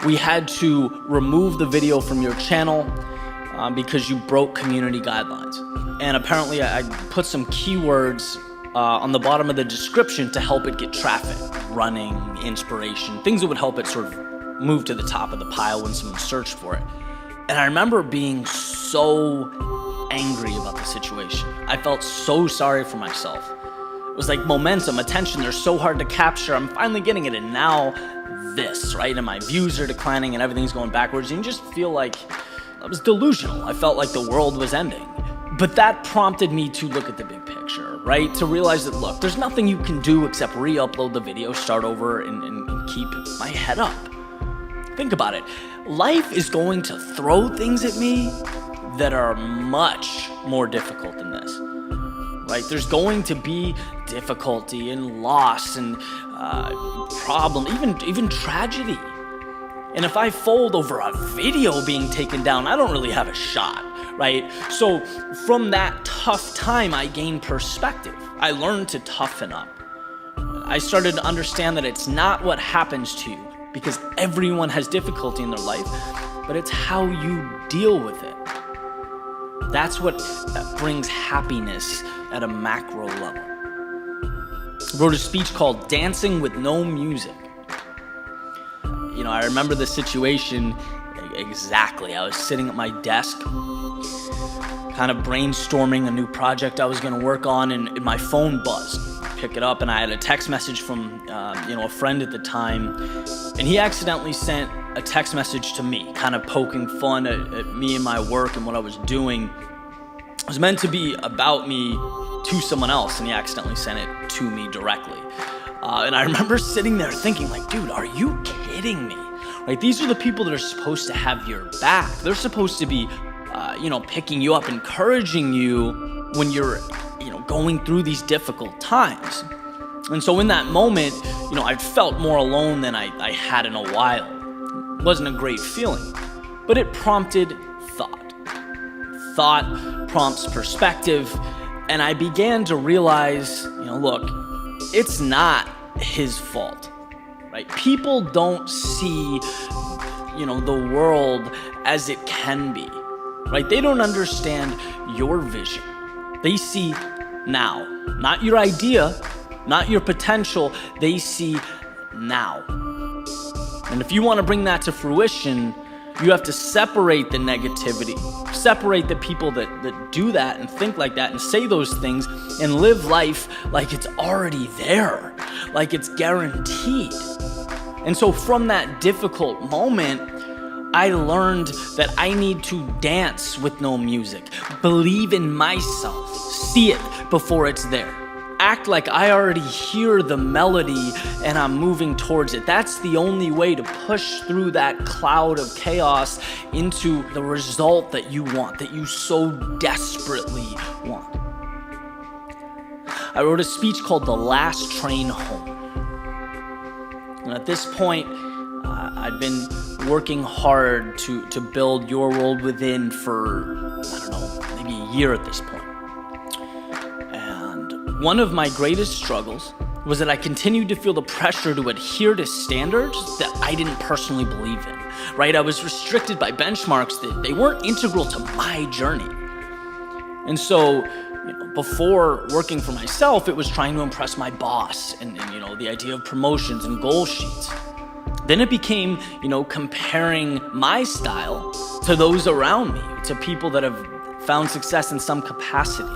we had to remove the video from your channel because you broke community guidelines. And apparently I put some keywords on the bottom of the description to help it get traffic, running, inspiration, things that would help it sort of move to the top of the pile when someone searched for it. And I remember being so angry about the situation. I felt so sorry for myself. was like momentum, attention. They're so hard to capture. I'm finally getting it. And now this, right? And my views are declining and everything's going backwards. And you just feel like I was delusional. I felt like the world was ending. But that prompted me to look at the big picture, right? To realize that, look, there's nothing you can do except re-upload the video, start over, and keep my head up. Think about it. Life is going to throw things at me that are much more difficult than this, right? There's going to be difficulty and loss and problem, even tragedy. And if I fold over a video being taken down, I don't really have a shot, right? So from that tough time, I gained perspective. I learned to toughen up. I started to understand that it's not what happens to you, because everyone has difficulty in their life, but it's how you deal with it. That's what brings happiness at a macro level. I wrote a speech called Dancing with No Music. You know, I remember the situation exactly. I was sitting at my desk, kind of brainstorming a new project I was going to work on, and my phone buzzed. Pick it up, and I had a text message from a friend at the time, and he accidentally sent a text message to me, kind of poking fun at me and my work and what I was doing. It was meant to be about me to someone else, and he accidentally sent it to me directly. And I remember sitting there thinking, like, dude, are you kidding me? Like, these are the people that are supposed to have your back. They're supposed to be, picking you up, encouraging you when you're going through these difficult times. And so in that moment, I felt more alone than I had in a while. It wasn't a great feeling, but it prompted thought. Thought prompts perspective, and I began to realize, look, it's not his fault, right? People don't see, the world as it can be, right? They don't understand your vision. They see now, not your idea, not your potential. They see now. And if you want to bring that to fruition, you have to separate the negativity, separate the people that do that and think like that and say those things and live life like it's already there, like it's guaranteed. And so from that difficult moment, I learned that I need to dance with no music, believe in myself, see it before it's there. Act like I already hear the melody and I'm moving towards it. That's the only way to push through that cloud of chaos into the result that you want, that you so desperately want. I wrote a speech called The Last Train Home. And at this point, I'd been working hard to build Your World Within for, maybe a year at this point. And one of my greatest struggles was that I continued to feel the pressure to adhere to standards that I didn't personally believe in, right? I was restricted by benchmarks that they weren't integral to my journey. And so, before working for myself, it was trying to impress my boss and the idea of promotions and goal sheets. Then it became, comparing my style to those around me, to people that have found success in some capacity.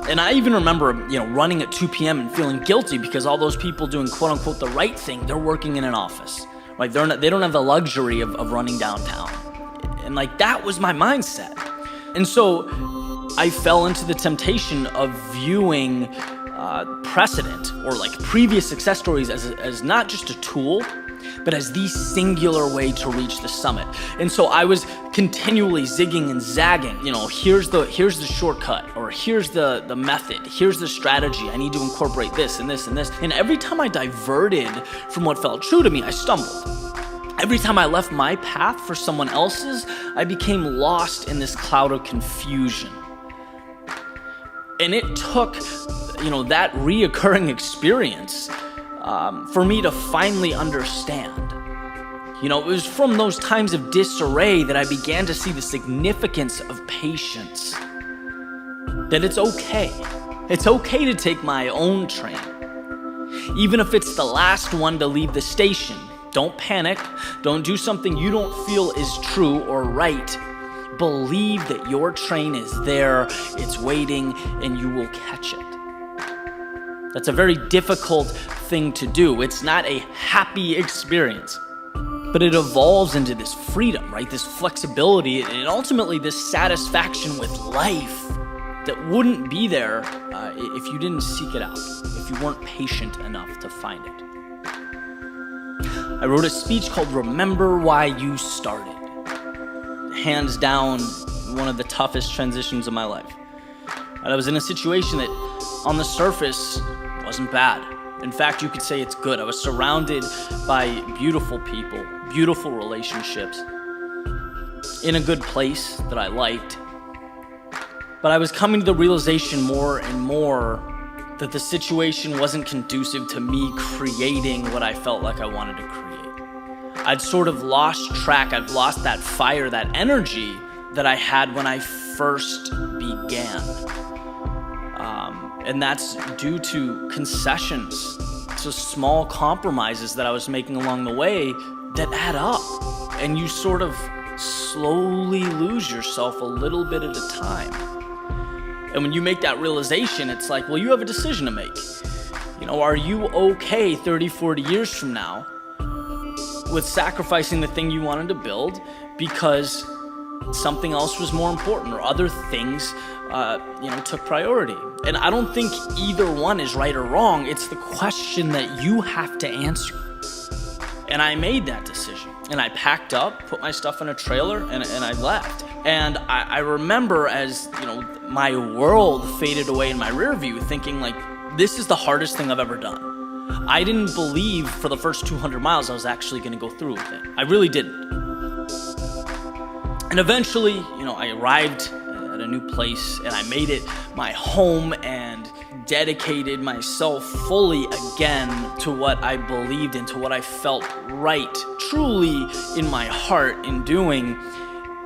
And I even remember, running at 2 p.m. and feeling guilty because all those people doing quote unquote the right thing, they're working in an office. Like they don't have the luxury of running downtown. And that was my mindset. And so I fell into the temptation of viewing precedent or previous success stories as not just a tool, but as the singular way to reach the summit. And so I was continually zigging and zagging, here's the shortcut, or here's the method, here's the strategy, I need to incorporate this and this and this. And every time I diverted from what felt true to me, I stumbled. Every time I left my path for someone else's, I became lost in this cloud of confusion. And it took, that reoccurring experience for me to finally understand. It was from those times of disarray that I began to see the significance of patience. That it's okay. It's okay to take my own train. Even if it's the last one to leave the station. Don't panic. Don't do something you don't feel is true or right. Believe that your train is there, it's waiting, and you will catch it. That's a very difficult thing to do. It's not a happy experience, but it evolves into this freedom, right? This flexibility and ultimately this satisfaction with life that wouldn't be there if you didn't seek it out, if you weren't patient enough to find it. I wrote a speech called Remember Why You Started. Hands down, one of the toughest transitions of my life. I was in a situation that on the surface wasn't bad. In fact, you could say it's good. I was surrounded by beautiful people, beautiful relationships, in a good place that I liked. But I was coming to the realization more and more that the situation wasn't conducive to me creating what I felt like I wanted to create. I'd sort of lost track. I've lost that fire, that energy that I had when I first began. And that's due to concessions, to small compromises that I was making along the way that add up. And you sort of slowly lose yourself a little bit at a time. And when you make that realization, it's like, well, you have a decision to make. Are you okay 30, 40 years from now with sacrificing the thing you wanted to build because something else was more important or other things, took priority? And I don't think either one is right or wrong. It's the question that you have to answer. And I made that decision. And I packed up, put my stuff in a trailer, and I left. And I remember as, my world faded away in my rear view, thinking like, this is the hardest thing I've ever done. I didn't believe for the first 200 miles I was actually going to go through with it. I really didn't. And eventually, I arrived at a new place and I made it my home and dedicated myself fully again to what I believed in, to what I felt right, truly in my heart in doing.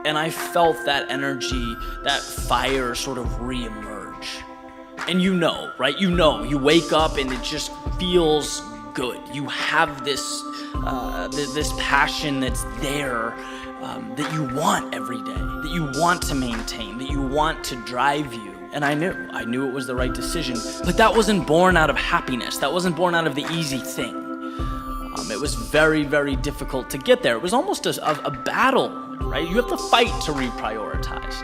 And I felt that energy, that fire sort of reemerge. And right? You wake up and it just feels good. You have this passion that's there, that you want every day, that you want to maintain, that you want to drive you. And I knew it was the right decision, but that wasn't born out of happiness. That wasn't born out of the easy thing. It was very, very difficult to get there. It was almost a battle, right? You have to fight to reprioritize.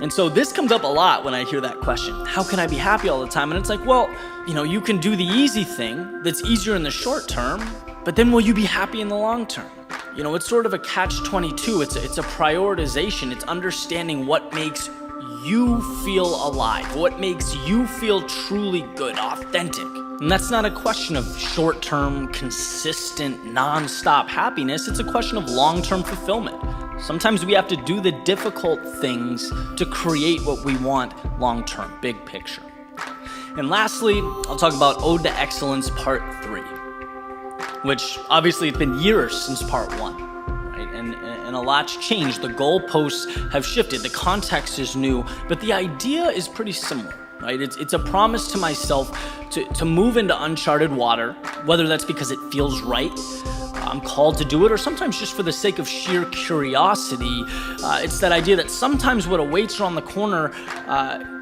And so this comes up a lot when I hear that question. How can I be happy all the time? And it's like, well, you can do the easy thing that's easier in the short term, but then will you be happy in the long term? It's sort of a catch-22. It's a prioritization. It's understanding what makes you feel alive, what makes you feel truly good, authentic. And that's not a question of short-term, consistent, non-stop happiness. It's a question of long-term fulfillment. Sometimes we have to do the difficult things to create what we want long-term, big picture. And lastly, I'll talk about Ode to Excellence Part 3, which obviously it's been years since Part 1. And a lot's changed. The goalposts have shifted. The context is new, but the idea is pretty similar, right? It's a promise to myself to move into uncharted water, whether that's because it feels right, I'm called to do it, or sometimes just for the sake of sheer curiosity. It's that idea that sometimes what awaits around the corner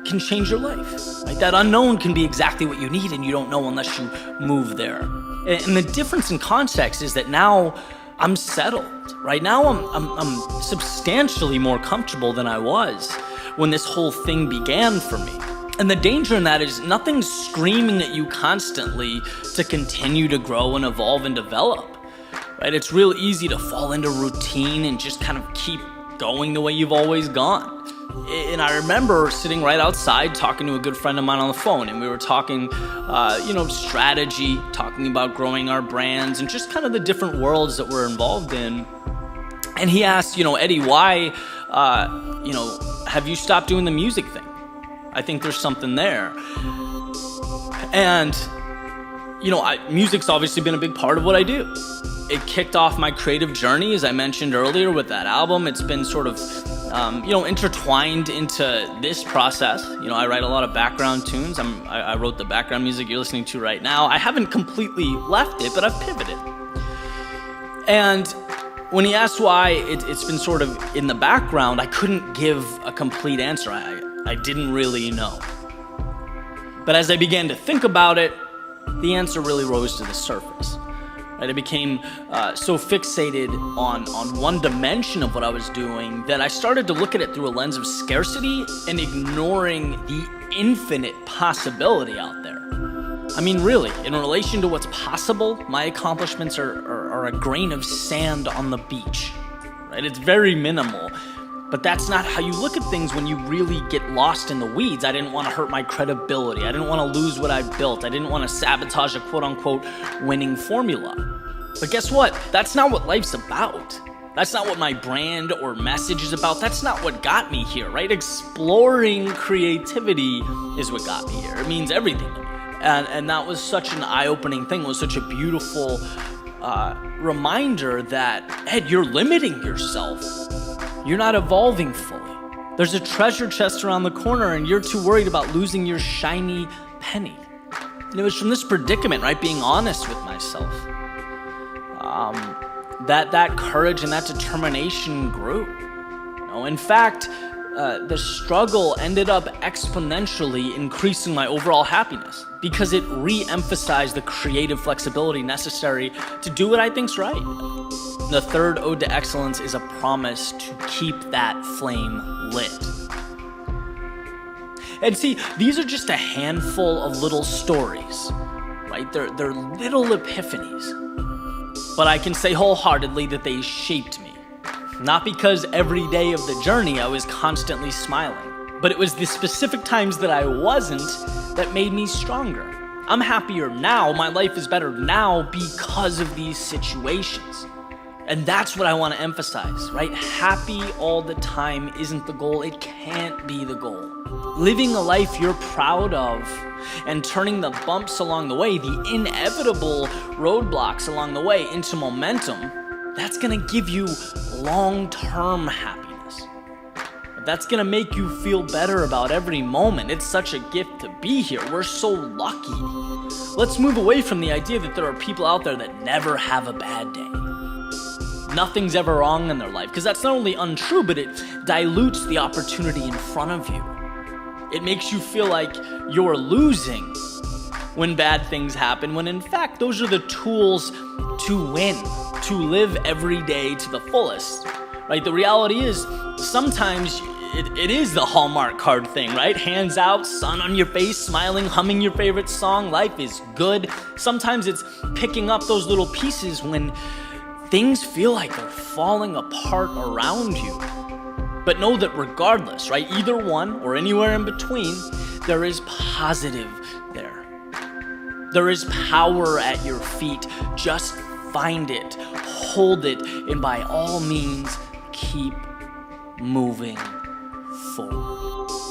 can change your life, right? That unknown can be exactly what you need, and you don't know unless you move there. And the difference in context is that now I'm settled, right? Now I'm substantially more comfortable than I was when this whole thing began for me. And the danger in that is nothing's screaming at you constantly to continue to grow and evolve and develop, right? It's real easy to fall into routine and just kind of keep going the way you've always gone. And I remember sitting right outside talking to a good friend of mine on the phone, and we were talking, strategy, talking about growing our brands and just kind of the different worlds that we're involved in. And he asked, Eddie, why, have you stopped doing the music thing? I think there's something there. And, music's obviously been a big part of what I do. It kicked off my creative journey, as I mentioned earlier, with that album. It's been sort of intertwined into this process. I write a lot of background tunes. I wrote the background music you're listening to right now. I haven't completely left it, but I've pivoted. And when he asked why it's been sort of in the background, I couldn't give a complete answer. I didn't really know. But as I began to think about it, the answer really rose to the surface. Right? I became so fixated on one dimension of what I was doing that I started to look at it through a lens of scarcity and ignoring the infinite possibility out there. I mean, really, in relation to what's possible, my accomplishments are a grain of sand on the beach. Right? It's very minimal. But that's not how you look at things when you really get lost in the weeds. I didn't want to hurt my credibility. I didn't want to lose what I built. I didn't want to sabotage a quote-unquote winning formula. But guess what? That's not what life's about. That's not what my brand or message is about. That's not what got me here, right? Exploring creativity is what got me here. It means everything to me. And that was such an eye-opening thing. It was such a beautiful reminder that, Ed, you're limiting yourself. You're not evolving fully. There's a treasure chest around the corner and you're too worried about losing your shiny penny. And it was from this predicament, right, being honest with myself, that courage and that determination grew. In fact, the struggle ended up exponentially increasing my overall happiness because it re-emphasized the creative flexibility necessary to do what I think's right. The third ode to excellence is a promise to keep that flame lit. And see, these are just a handful of little stories, right? They're little epiphanies. But I can say wholeheartedly that they shaped me. Not because every day of the journey I was constantly smiling, but it was the specific times that I wasn't that made me stronger. I'm happier now, my life is better now because of these situations. And that's what I want to emphasize, right? Happy all the time isn't the goal. It can't be the goal. Living a life you're proud of and turning the bumps along the way, the inevitable roadblocks along the way into momentum, that's going to give you long-term happiness. That's going to make you feel better about every moment. It's such a gift to be here. We're so lucky. Let's move away from the idea that there are people out there that never have a bad day. Nothing's ever wrong in their life, because that's not only untrue, but it dilutes the opportunity in front of you. It makes you feel like you're losing when bad things happen, when in fact those are the tools to win, to live every day to the fullest, right? The reality is sometimes it is the Hallmark card thing, right? Hands out, sun on your face, smiling, humming your favorite song. Life is good. Sometimes it's picking up those little pieces when things feel like they're falling apart around you. But know that regardless, right, either one or anywhere in between, there is positive there. There is power at your feet. Just find it, hold it, and by all means, keep moving forward.